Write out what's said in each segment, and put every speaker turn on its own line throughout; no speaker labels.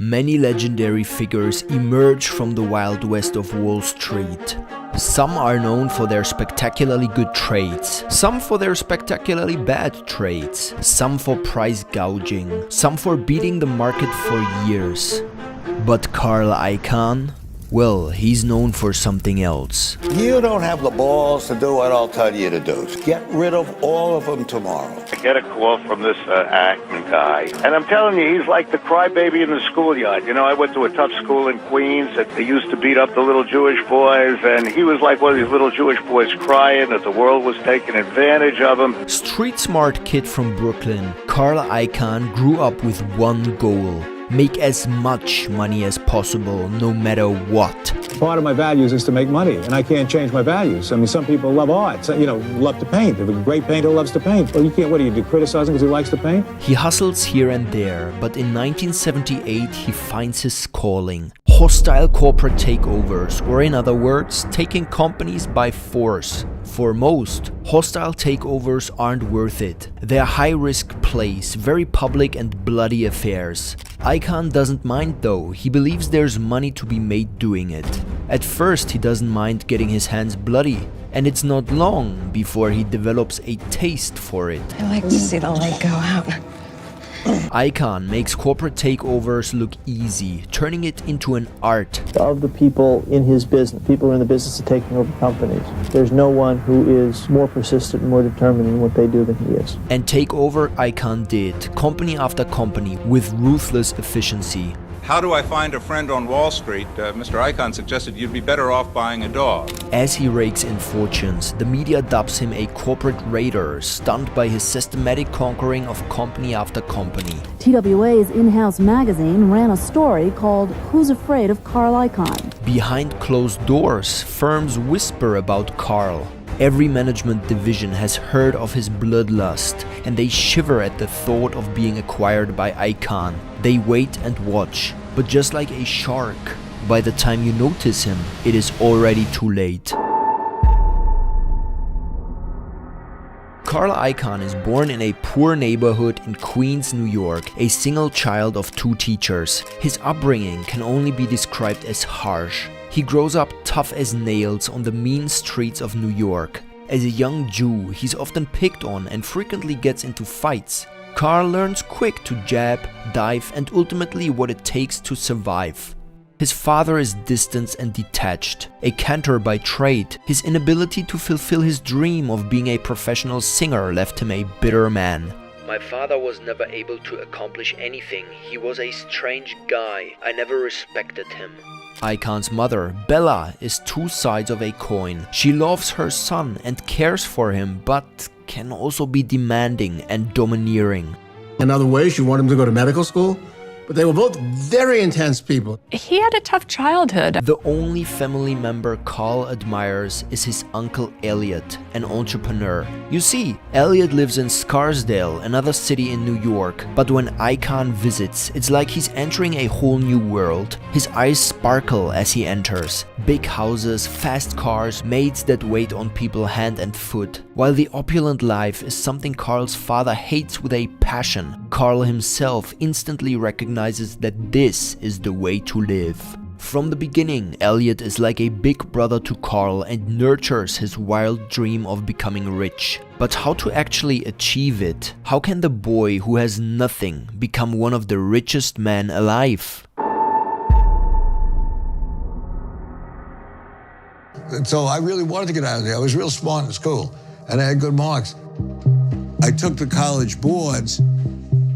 Many legendary figures emerge from the Wild West of Wall Street. Some are known for their spectacularly good trades, some for their spectacularly bad trades, some for price gouging, some for beating the market for years. But Carl Icahn? Well, he's known for something else.
You don't have the balls to do what I'll tell you to do. Get rid of all of them tomorrow.
I get a call from this Icahn guy, and I'm telling you, he's like the crybaby in the schoolyard. You know, I went to a tough school in Queens that they used to beat up the little Jewish boys, and he was like one of these little Jewish boys crying that the world was taking advantage of him.
Street smart kid from Brooklyn, Carl Icahn grew up with one goal: make as much money as possible, no matter what.
Part of my values is to make money, and I can't change my values. I mean, some people love art, love to paint. If a great painter loves to paint, well, you can't, what do you do, criticize him because he likes to paint?
He hustles here and there, but in 1978 he finds his calling. Hostile corporate takeovers, or in other words, taking companies by force. For most, hostile takeovers aren't worth it. They're high-risk plays, very public and bloody affairs. Icahn doesn't mind though, he believes there's money to be made doing it. At first he doesn't mind getting his hands bloody, and it's not long before he develops a taste for it.
I like to see the light go out.
Icahn makes corporate takeovers look easy, turning it into an art.
Of the people in his business, people who are in the business of taking over companies, there's no one who is more persistent and more determined in what they do than he is.
And takeover Icahn did, company after company, with ruthless efficiency.
How do I find a friend on Wall Street? Mr. Icahn suggested you'd be better off buying a dog.
As he rakes in fortunes, the media dubs him a corporate raider, stunned by his systematic conquering of company after company.
TWA's in-house magazine ran a story called "Who's Afraid of Carl Icahn?"
Behind closed doors, firms whisper about Carl. Every management division has heard of his bloodlust, and they shiver at the thought of being acquired by Icahn. They wait and watch, but just like a shark, by the time you notice him, it is already too late. Carl Icahn is born in a poor neighborhood in Queens, New York, a single child of two teachers. His upbringing can only be described as harsh. He grows up tough as nails on the mean streets of New York. As a young Jew, he's often picked on and frequently gets into fights. Carl learns quick to jab, dive, and ultimately what it takes to survive. His father is distant and detached, a cantor by trade. His inability to fulfill his dream of being a professional singer left him a bitter man. My father was never able to accomplish anything. He was a strange guy. I never respected him. Icahn's mother, Bella, is two sides of a coin. She loves her son and cares for him, but can also be demanding and domineering.
In other ways, she wanted him to go to medical school, but they were both very intense people.
He had a tough childhood.
The only family member Carl admires is his uncle Elliot, an entrepreneur. You see, Elliot lives in Scarsdale, another city in New York, but when Icahn visits, it's like he's entering a whole new world. His eyes sparkle as he enters. Big houses, fast cars, maids that wait on people hand and foot. While the opulent life is something Carl's father hates with a passion, Carl himself instantly recognizes that this is the way to live. From the beginning, Elliot is like a big brother to Carl and nurtures his wild dream of becoming rich. But how to actually achieve it? How can the boy who has nothing become one of the richest men alive?
So I really wanted to get out of there. I was real smart in school, and I had good marks. I took the college boards,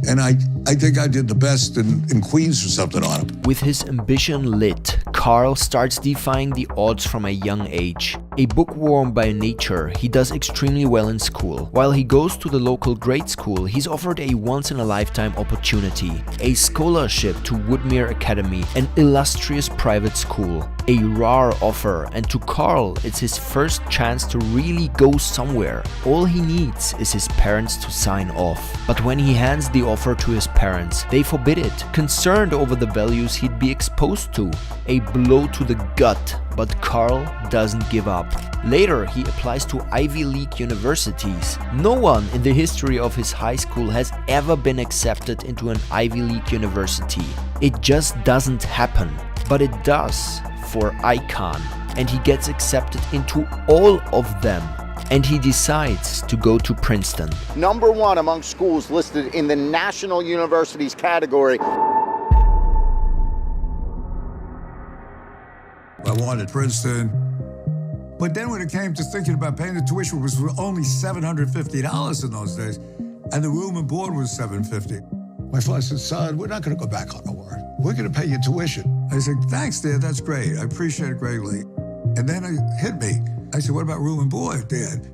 and I think I did the best in Queens or something on them.
With his ambition lit, Carl starts defying the odds from a young age. A bookworm by nature, he does extremely well in school. While he goes to the local grade school, he's offered a once-in-a-lifetime opportunity, a scholarship to Woodmere Academy, an illustrious private school. A rare offer, and to Carl, it's his first chance to really go somewhere. All he needs is his parents to sign off. But when he hands the offer to his parents, they forbid it, concerned over the values he'd be exposed to. A blow to the gut, but Carl doesn't give up. Later, he applies to Ivy League universities. No one in the history of his high school has ever been accepted into an Ivy League university. It just doesn't happen. But it does for Icahn, and he gets accepted into all of them. And he decides to go to Princeton.
#1 among schools listed in the National Universities category.
I wanted Princeton. But then when it came to thinking about paying the tuition, which was only $750 in those days, and the room and board was $750. My father said, son, we're not going to go back on the word. We're going to pay your tuition. I said, thanks, Dad, that's great. I appreciate it greatly. And then it hit me. I said, what about room and board, Dad?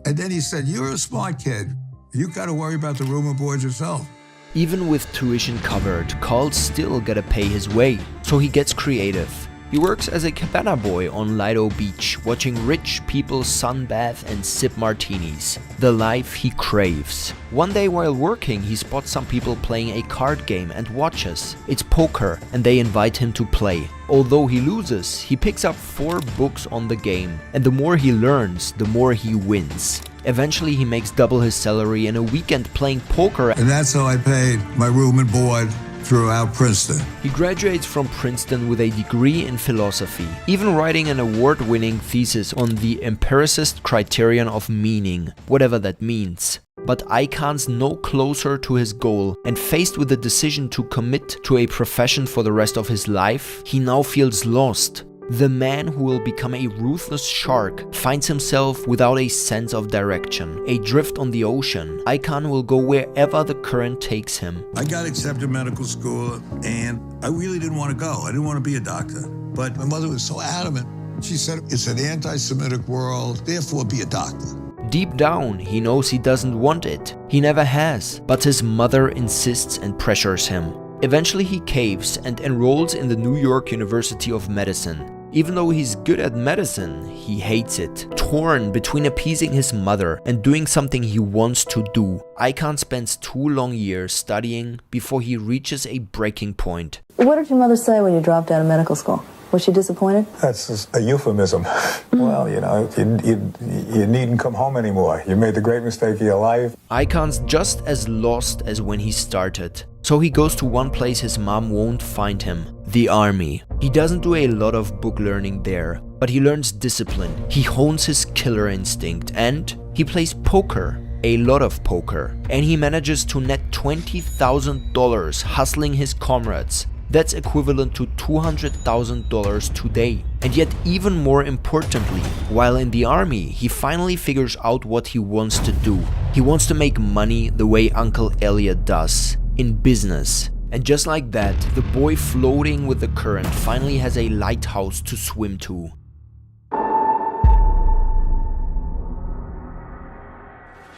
And then he said, you're a smart kid. You got to worry about the room and board yourself.
Even with tuition covered, Carl's still gotta pay his way, so he gets creative. He works as a cabana boy on Lido Beach, watching rich people sunbathe and sip martinis. The life he craves. One day while working, he spots some people playing a card game and watches. It's poker, and they invite him to play. Although he loses, he picks up 4 books on the game, and the more he learns, the more he wins. Eventually, he makes double his salary in a weekend playing poker.
And that's how I paid my room and board throughout Princeton.
He graduates from Princeton with a degree in philosophy, even writing an award-winning thesis on the empiricist criterion of meaning, whatever that means. But Icahn's no closer to his goal, and faced with the decision to commit to a profession for the rest of his life, he now feels lost. The man who will become a ruthless shark finds himself without a sense of direction. Adrift on the ocean, Icahn will go wherever the current takes him.
I got accepted to medical school, and I really didn't want to go. I didn't want to be a doctor. But my mother was so adamant. She said, it's an anti-Semitic world, therefore be a doctor.
Deep down, he knows he doesn't want it. He never has, but his mother insists and pressures him. Eventually he caves and enrolls in the New York University of Medicine. Even though he's good at medicine, he hates it. Torn between appeasing his mother and doing something he wants to do, Icahn spends 2 long years studying before he reaches a breaking point.
What did your mother say when you dropped out of medical school? Was she disappointed?
That's just a euphemism. Well, you know, you needn't come home anymore. You made the great mistake of your life.
Icahn's just as lost as when he started. So he goes to one place his mom won't find him, the army. He doesn't do a lot of book learning there, but he learns discipline. He hones his killer instinct, and he plays poker. A lot of poker. And he manages to net $20,000 hustling his comrades. That's equivalent to $200,000 today. And yet, even more importantly, while in the army, he finally figures out what he wants to do. He wants to make money the way Uncle Elliot does, in business. And just like that, the boy floating with the current finally has a lighthouse to swim to.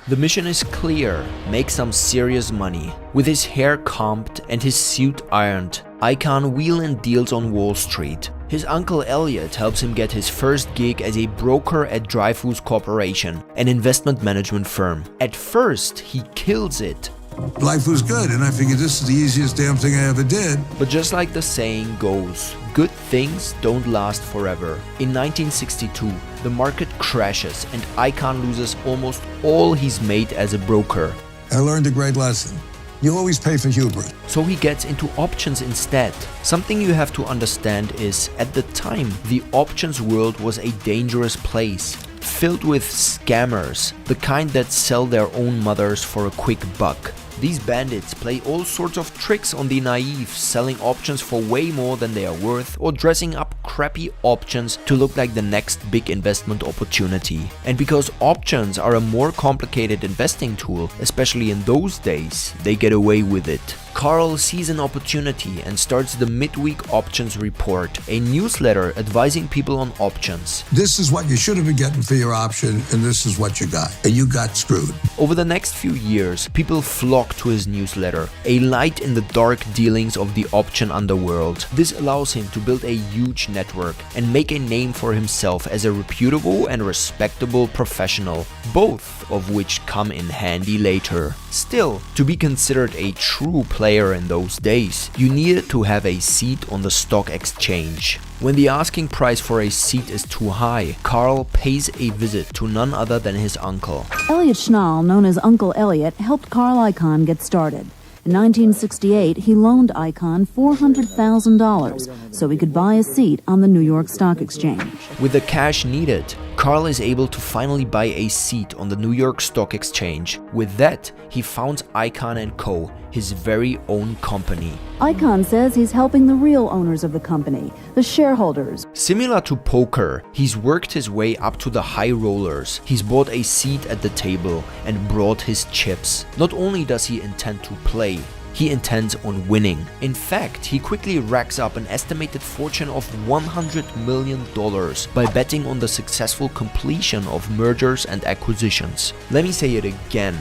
The mission is clear: make some serious money. With his hair combed and his suit ironed, Icahn wheels and deals on Wall Street. His uncle Elliot helps him get his first gig as a broker at Dreyfus Corporation, an investment management firm. At first, he kills it.
Life was good, and I figured this is the easiest damn thing I ever did.
But just like the saying goes, good things don't last forever. In 1962, the market crashes and Icahn loses almost all he's made as a broker.
I learned a great lesson. You always pay for hubris.
So he gets into options instead. Something you have to understand is, at the time, the options world was a dangerous place, filled with scammers, the kind that sell their own mothers for a quick buck. These bandits play all sorts of tricks on the naive, selling options for way more than they are worth, or dressing up crappy options to look like the next big investment opportunity. And because options are a more complicated investing tool, especially in those days, they get away with it. Carl sees an opportunity and starts the Midweek Options Report, a newsletter advising people on options.
This is what you should have been getting for your option, and this is what you got. And you got screwed.
Over the next few years, people flock to his newsletter, a light in the dark dealings of the option underworld. This allows him to build a huge network and make a name for himself as a reputable and respectable professional, both of which come in handy later. Still, to be considered a true player in those days, you needed to have a seat on the stock exchange. When the asking price for a seat is too high, Carl pays a visit to none other than his uncle.
Elliot Schnall, known as Uncle Elliot, helped Carl Icahn get started. In 1968, he loaned Icahn $400,000 so he could buy a seat on the New York Stock Exchange.
With the cash needed, Carl is able to finally buy a seat on the New York Stock Exchange. With that, he founds Icahn & Co., his very own company.
Icahn says he's helping the real owners of the company, the shareholders.
Similar to poker, he's worked his way up to the high rollers. He's bought a seat at the table and brought his chips. Not only does he intend to play, he intends on winning. In fact, he quickly racks up an estimated fortune of $100 million by betting on the successful completion of mergers and acquisitions. Let me say it again,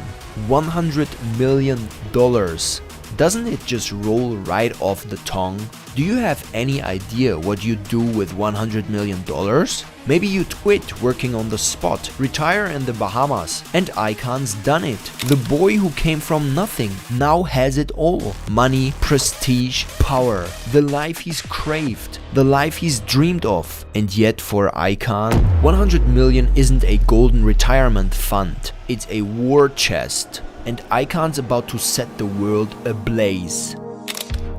$100 million. Doesn't it just roll right off the tongue? Do you have any idea what you'd do with $100 million? Maybe you'd quit working on the spot, retire in the Bahamas, and Icahn's done it. The boy who came from nothing now has it all. Money, prestige, power, the life he's craved, the life he's dreamed of. And yet for Icahn, 100 million isn't a golden retirement fund, it's a war chest. And Icahn's about to set the world ablaze.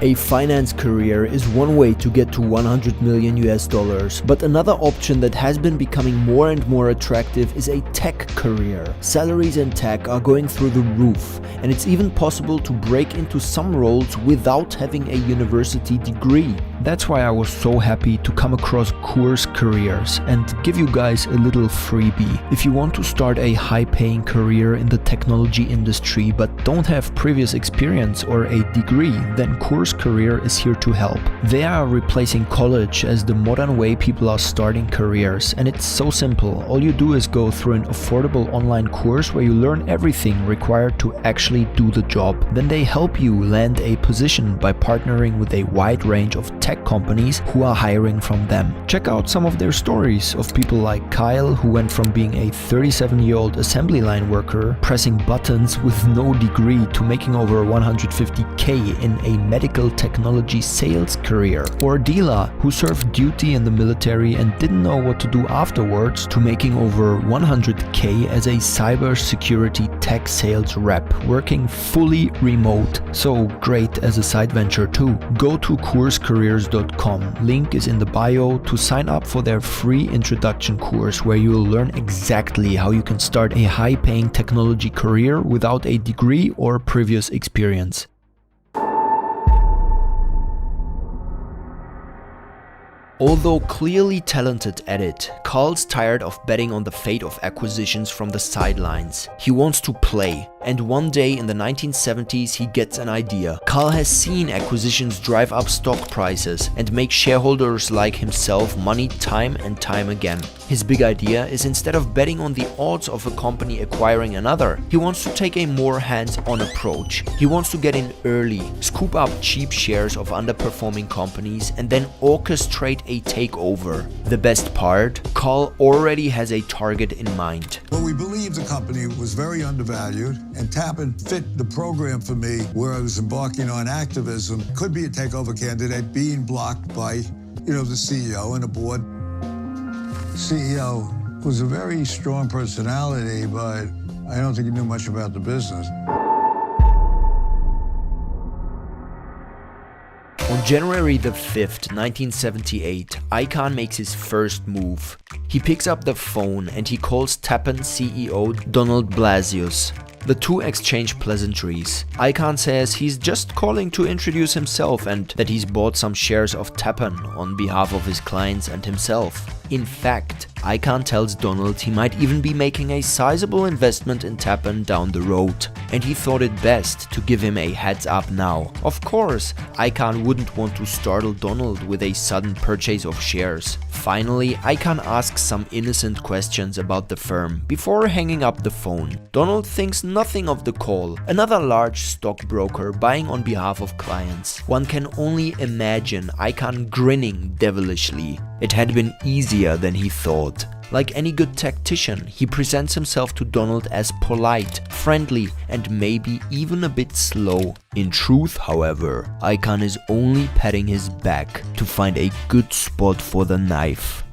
A finance career is one way to get to 100 million US dollars, but another option that has been becoming more and more attractive is a tech career. Salaries in tech are going through the roof, and it's even possible to break into some roles without having a university degree. That's why I was so happy to come across Course Careers and give you guys a little freebie. If you want to start a high-paying career in the technology industry but don't have previous experience or a degree, then Course Career is here to help. They are replacing college as the modern way people are starting careers, and it's so simple. All you do is go through an affordable online course where you learn everything required to actually do the job. Then they help you land a position by partnering with a wide range of tech companies who are hiring from them. Check out some of their stories of people like Kyle, who went from being a 37-year-old assembly line worker pressing buttons with no degree to making over 150K in a medical technology sales career, or Dila, who served duty in the military and didn't know what to do afterwards, to making over 100K as a cybersecurity tech sales rep, working fully remote. So great as a side venture too. Go to coursecareers.com, link is in the bio, to sign up for their free introduction course where you will learn exactly how you can start a high-paying technology career without a degree or previous experience. Although clearly talented at it, Carl's tired of betting on the fate of acquisitions from the sidelines. He wants to play. And one day in the 1970s he gets an idea. Carl has seen acquisitions drive up stock prices and make shareholders like himself money time and time again. His big idea is, instead of betting on the odds of a company acquiring another, he wants to take a more hands-on approach. He wants to get in early, scoop up cheap shares of underperforming companies, and then orchestrate a takeover. The best part? Carl already has a target in mind.
Well, we believed the company was very undervalued, and Tappan fit the program for me where I was embarking on activism. Could be a takeover candidate, being blocked by, the CEO and the board. CEO was a very strong personality, but I don't think he knew much about the business.
On January the 5th, 1978, Icahn makes his first move. He picks up the phone and he calls Tappan CEO Donald Blasius. The two exchange pleasantries. Icahn says he's just calling to introduce himself and that he's bought some shares of Tappan on behalf of his clients and himself. In fact, Icahn tells Donald he might even be making a sizable investment in Tappan down the road, and he thought it best to give him a heads up now. Of course, Icahn wouldn't want to startle Donald with a sudden purchase of shares. Finally, Icahn asks some innocent questions about the firm before hanging up the phone. Donald thinks nothing of the call, another large stockbroker buying on behalf of clients. One can only imagine Icahn grinning devilishly. It had been easier than he thought. Like any good tactician, he presents himself to Donald as polite, friendly, and maybe even a bit slow. In truth, however, Icahn is only patting his back to find a good spot for the knife.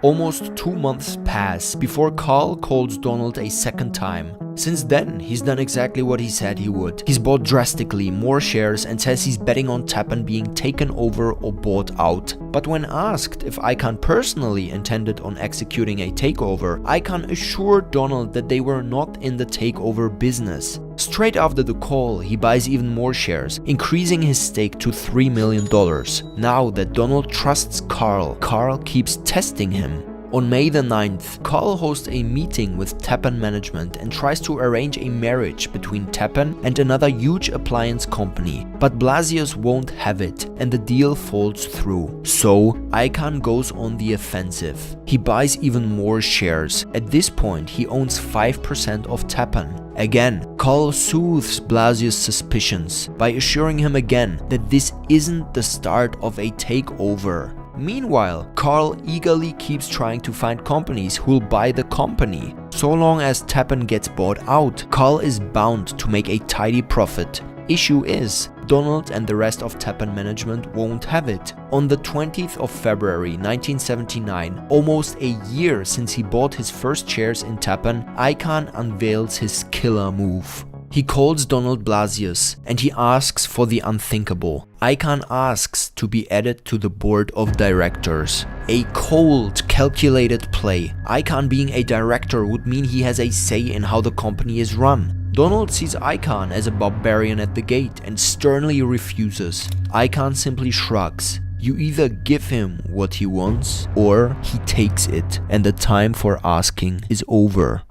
Almost 2 months pass before Carl calls Donald a second time. Since then, he's done exactly what he said he would. He's bought drastically more shares and says he's betting on Tappan being taken over or bought out. But when asked if Icahn personally intended on executing a takeover, Icahn assured Donald that they were not in the takeover business. Straight after the call, he buys even more shares, increasing his stake to $3 million. Now that Donald trusts Carl, Carl keeps testing him. On May the 9th, Carl hosts a meeting with Tappan management and tries to arrange a marriage between Tappan and another huge appliance company. But Blasius won't have it and the deal falls through. So Icahn goes on the offensive. He buys even more shares. At this point, he owns 5% of Tappan. Again, Carl soothes Blasius' suspicions by assuring him again that this isn't the start of a takeover. Meanwhile, Carl eagerly keeps trying to find companies who'll buy the company. So long as Tappan gets bought out, Carl is bound to make a tidy profit. Issue is, Donald and the rest of Tappan management won't have it. On the 20th of February 1979, almost a year since he bought his first shares in Tappan, Icahn unveils his killer move. He calls Donald Blasius and he asks for the unthinkable. Icahn asks to be added to the board of directors. A cold, calculated play. Icahn being a director would mean he has a say in how the company is run. Donald sees Icahn as a barbarian at the gate and sternly refuses. Icahn simply shrugs. You either give him what he wants or he takes it, and the time for asking is over.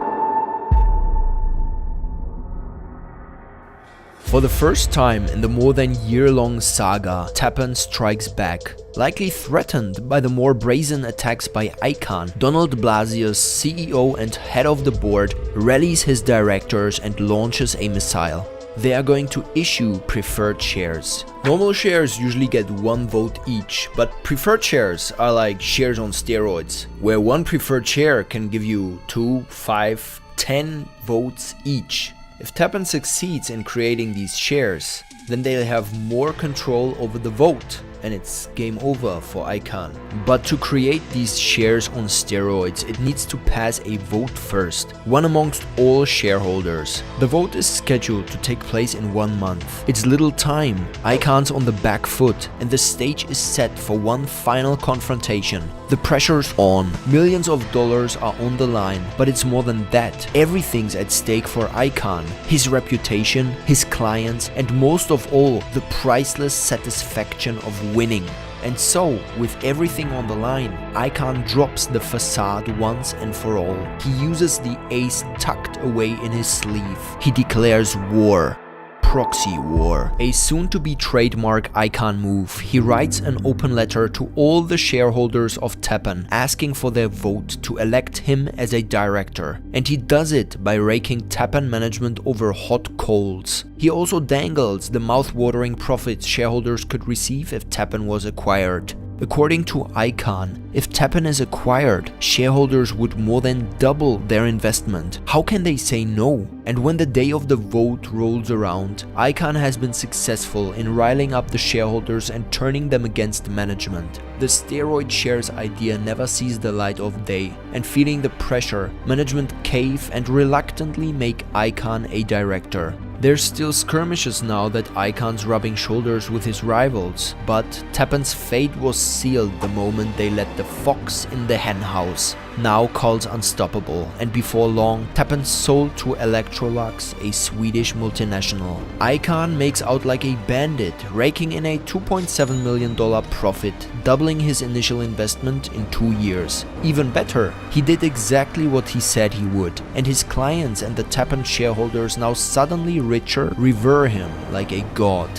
For the first time in the more than year-long saga, Tappan strikes back. Likely threatened by the more brazen attacks by Icahn, Donald Blasius, CEO and head of the board, rallies his directors and launches a missile. They are going to issue preferred shares. Normal shares usually get 1 vote each, but preferred shares are like shares on steroids, where one preferred share can give you 2, 5, 10 votes each. If Tappan succeeds in creating these shares, then they'll have more control over the vote, and it's game over for Icahn. But to create these shares on steroids, it needs to pass a vote first, one amongst all shareholders. The vote is scheduled to take place in 1 month. It's little time. Icahn's on the back foot, and the stage is set for one final confrontation. The pressure's on. Millions of dollars are on the line, but it's more than that. Everything's at stake for Icahn. His reputation, his clients, and most of all, the priceless satisfaction of winning. And so, with everything on the line, Icahn drops the facade once and for all. He uses the ace tucked away in his sleeve. He declares war. Proxy war. A soon-to-be trademark Icahn move. He writes an open letter to all the shareholders of Tappan asking for their vote to elect him as a director. And he does it by raking Tappan management over hot coals. He also dangles the mouth-watering profits shareholders could receive if Tappan was acquired. According to Icahn, if Tappan is acquired, shareholders would more than double their investment. How can they say no? And when the day of the vote rolls around, Icahn has been successful in riling up the shareholders and turning them against management. The steroid shares idea never sees the light of day, and feeling the pressure, management cave and reluctantly make Icahn a director. There's still skirmishes now that Icahn's rubbing shoulders with his rivals, but Tappan's fate was sealed the moment they let the fox in the henhouse. Now Carl's unstoppable, and before long, Tappan sold to Electrolux, a Swedish multinational. Icahn makes out like a bandit, raking in a $2.7 million profit, doubling his initial investment in 2 years. Even better, he did exactly what he said he would, and his clients and the Tappan shareholders, now suddenly richer, revere him like a god.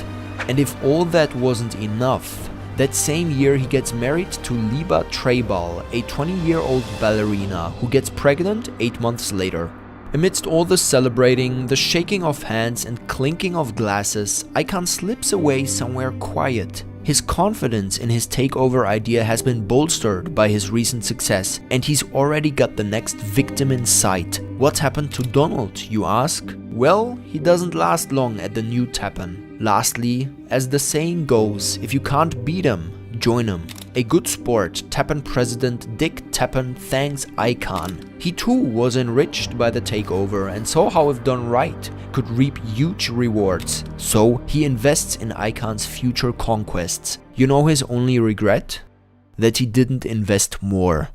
And if all that wasn't enough, that same year he gets married to Liba Trebal, a 20-year-old ballerina who gets pregnant 8 months later. Amidst all the celebrating, the shaking of hands and clinking of glasses, Icahn slips away somewhere quiet. His confidence in his takeover idea has been bolstered by his recent success, and he's already got the next victim in sight. What's happened to Donald, you ask? Well, he doesn't last long at the new Tappan. Lastly, as the saying goes, if you can't beat him, join him. A good sport, Tappan president Dick Tappan thanks Icahn. He too was enriched by the takeover and saw how if done right, could reap huge rewards. So he invests in Icahn's future conquests. You know his only regret? That he didn't invest more.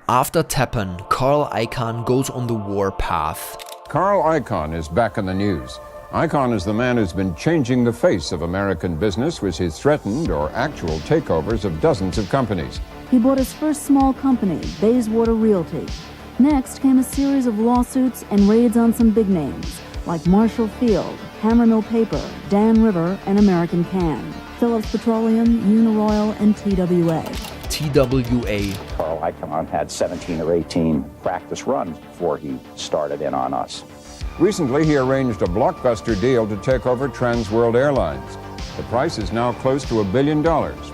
After Tappan, Carl Icahn goes on the war path.
Carl Icahn is back in the news. Icahn is the man who's been changing the face of American business with his threatened or actual takeovers of dozens of companies.
He bought his first small company, Bayswater Realty. Next came a series of lawsuits and raids on some big names, like Marshall Field, Hammermill Paper, Dan River, and American Can, Phillips Petroleum, Uniroyal, and TWA.
TWA.
Carl Icahn had 17 or 18 practice runs before he started in on us.
Recently, he arranged a blockbuster deal to take over Trans World Airlines. The price is now close to $1 billion,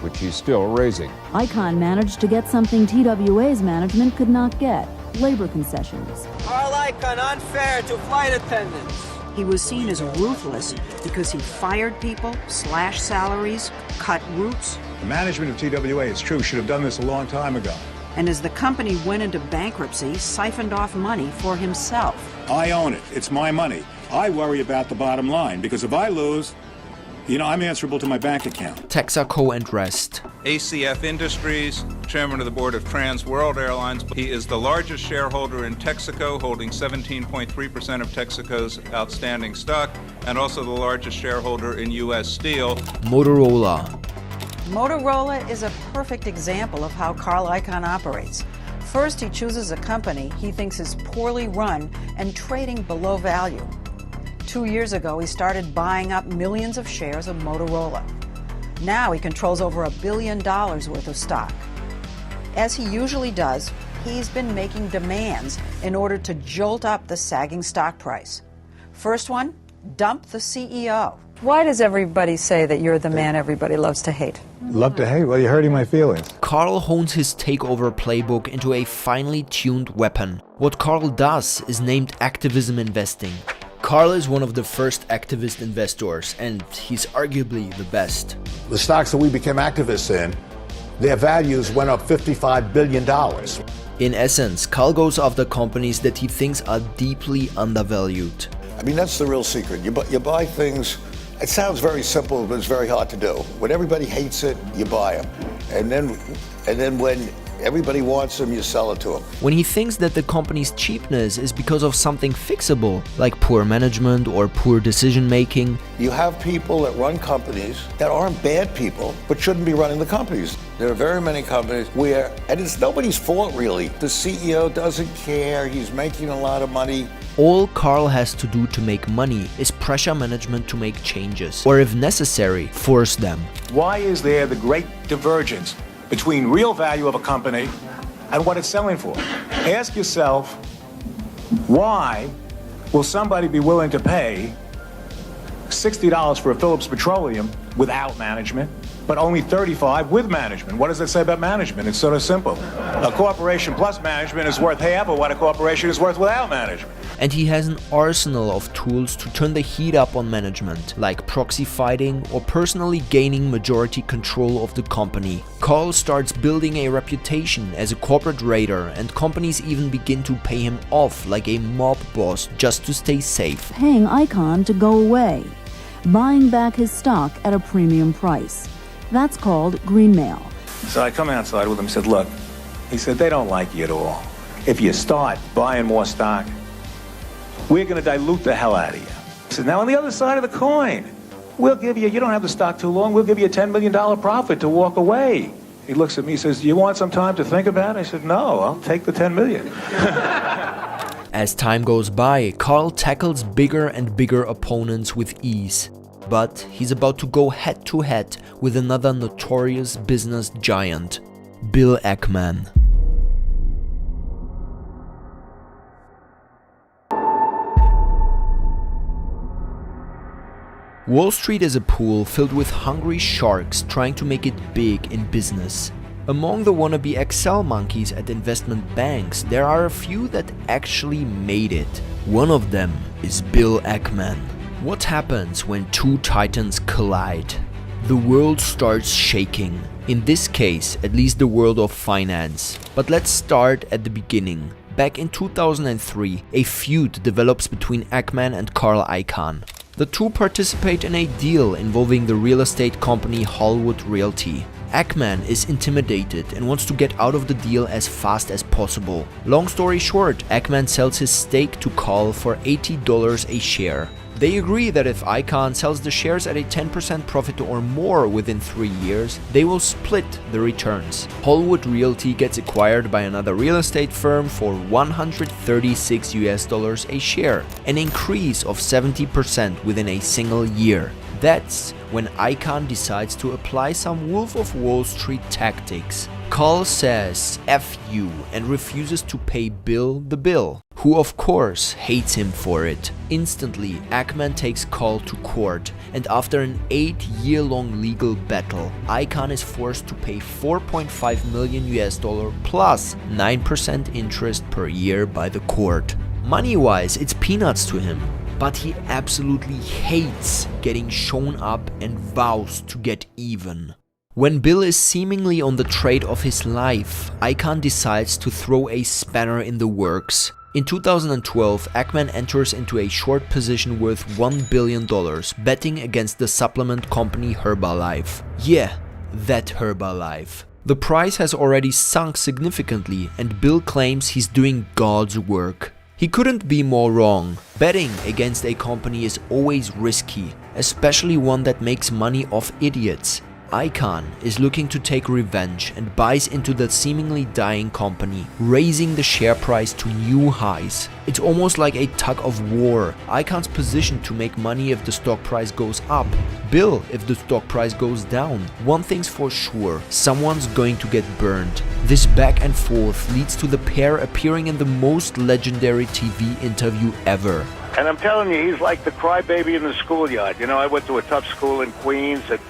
which he's still raising.
Icahn managed to get something TWA's management could not get: labor concessions.
Carl Icahn unfair to flight attendants.
He was seen as ruthless because he fired people, slashed salaries, cut routes.
The management of TWA, it's true, should have done this a long time ago.
And as the company went into bankruptcy, siphoned off money for himself.
I own it. It's my money. I worry about the bottom line, because if I lose, I'm answerable to my bank account.
Texaco and rest.
ACF Industries, chairman of the board of Trans World Airlines. He is the largest shareholder in Texaco, holding 17.3% of Texaco's outstanding stock, and also the largest shareholder in U.S. Steel.
Motorola.
Motorola is a perfect example of how Carl Icahn operates. First, he chooses a company he thinks is poorly run and trading below value. 2 years ago, he started buying up millions of shares of Motorola. Now he controls over $1 billion worth of stock. As he usually does, he's been making demands in order to jolt up the sagging stock price. First one, dump the CEO.
Why does everybody say that you're the man everybody loves to hate?
Love to hate? Well, you're hurting my feelings.
Carl hones his takeover playbook into a finely tuned weapon. What Carl does is named activism investing. Carl is one of the first activist investors, and he's arguably the best.
The stocks that we became activists in, their values went up $55 billion.
In essence, Carl goes after companies that he thinks are deeply undervalued.
I mean, that's the real secret. You buy things, it sounds very simple, but it's very hard to do. When everybody hates it, you buy them. And then when everybody wants them, you sell it to them.
When he thinks that the company's cheapness is because of something fixable, like poor management or poor decision making.
You have people that run companies that aren't bad people, but shouldn't be running the companies. There are very many companies where, and it's nobody's fault really, the CEO doesn't care, he's making a lot of money.
All Carl has to do to make money is pressure management to make changes, or if necessary, force them.
Why is there the great divergence between real value of a company and what it's selling for? Ask yourself, why will somebody be willing to pay $60 for a Phillips Petroleum without management, but only $35 with management? What does that say about management? It's sort of simple. A corporation plus management is worth half of what a corporation is worth without management.
And he has an arsenal of tools to turn the heat up on management, like proxy fighting or personally gaining majority control of the company. Carl starts building a reputation as a corporate raider, and companies even begin to pay him off like a mob boss just to stay safe.
Paying Icahn to go away, buying back his stock at a premium price. That's called green mail.
So I come outside with him and said, look, he said, they don't like you at all. If you start buying more stock, we're going to dilute the hell out of you. I said, now on the other side of the coin, we'll give you don't have the stock too long, we'll give you a $10 million profit to walk away. He looks at me and says, do you want some time to think about it? I said, no, I'll take the $10 million.
As time goes by, Carl tackles bigger and bigger opponents with ease. But he's about to go head-to-head with another notorious business giant, Bill Ackman. Wall Street is a pool filled with hungry sharks trying to make it big in business. Among the wannabe Excel monkeys at investment banks, there are a few that actually made it. One of them is Bill Ackman. What happens when two titans collide? The world starts shaking. In this case, at least the world of finance. But let's start at the beginning. Back in 2003, a feud develops between Ackman and Carl Icahn. The two participate in a deal involving the real estate company Hollywood Realty. Ackman is intimidated and wants to get out of the deal as fast as possible. Long story short, Ackman sells his stake to Carl for $80 a share. They agree that if Icahn sells the shares at a 10% profit or more within 3 years, they will split the returns. Hollywood Realty gets acquired by another real estate firm for $136 a share, an increase of 70% within a single year. That's when Icahn decides to apply some Wolf of Wall Street tactics. Carl says F you and refuses to pay Bill the bill, who of course hates him for it. Instantly, Ackman takes Carl to court, and after an 8-year-long legal battle, Icahn is forced to pay $4.5 million plus 9% interest per year by the court. Money-wise, it's peanuts to him. But he absolutely hates getting shown up and vows to get even. When Bill is seemingly on the trade of his life, Icahn decides to throw a spanner in the works. In 2012, Ackman enters into a short position worth $1 billion, betting against the supplement company Herbalife. Yeah, that Herbalife. The price has already sunk significantly, and Bill claims he's doing God's work. He couldn't be more wrong. Betting against a company is always risky, especially one that makes money off idiots. Icahn is looking to take revenge and buys into the seemingly dying company, raising the share price to new highs. It's almost like a tug of war. Icahn's positioned to make money if the stock price goes up, Bill if the stock price goes down. One thing's for sure, someone's going to get burned. This back and forth leads to the pair appearing in the most legendary TV interview ever.
And I'm telling you, he's like the crybaby in the schoolyard. You know, I went to a tough school in Queens that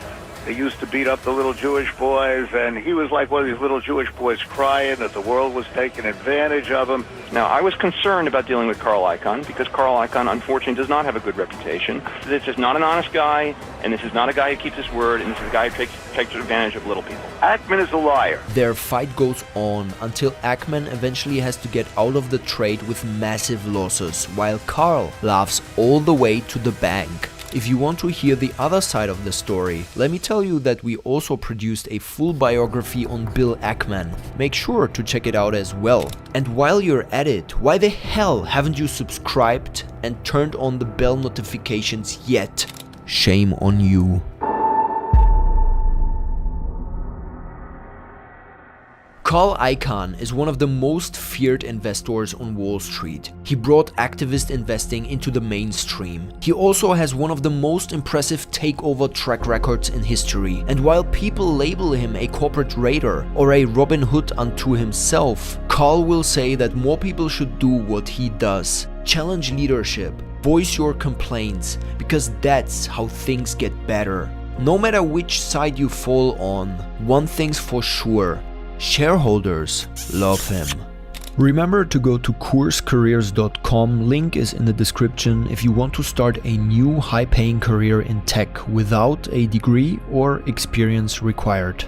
they used to beat up the little Jewish boys, and he was like one of these little Jewish boys crying that the world was taking advantage of him.
Now, I was concerned about dealing with Carl Icahn because Carl Icahn, unfortunately, does not have a good reputation. This is not an honest guy, and this is not a guy who keeps his word, and this is a guy who takes advantage of little people.
Ackman is a liar.
Their fight goes on until Ackman eventually has to get out of the trade with massive losses, while Carl laughs all the way to the bank. If you want to hear the other side of the story, let me tell you that we also produced a full biography on Bill Ackman. Make sure to check it out as well. And while you're at it, why the hell haven't you subscribed and turned on the bell notifications yet? Shame on you. Carl Icahn is one of the most feared investors on Wall Street. He brought activist investing into the mainstream. He also has one of the most impressive takeover track records in history. And while people label him a corporate raider or a Robin Hood unto himself, Carl will say that more people should do what he does. Challenge leadership, voice your complaints, because that's how things get better. No matter which side you fall on, one thing's for sure. Shareholders love him. Remember to go to courscareers.com, link is in the description if you want to start a new high-paying career in tech without a degree or experience required.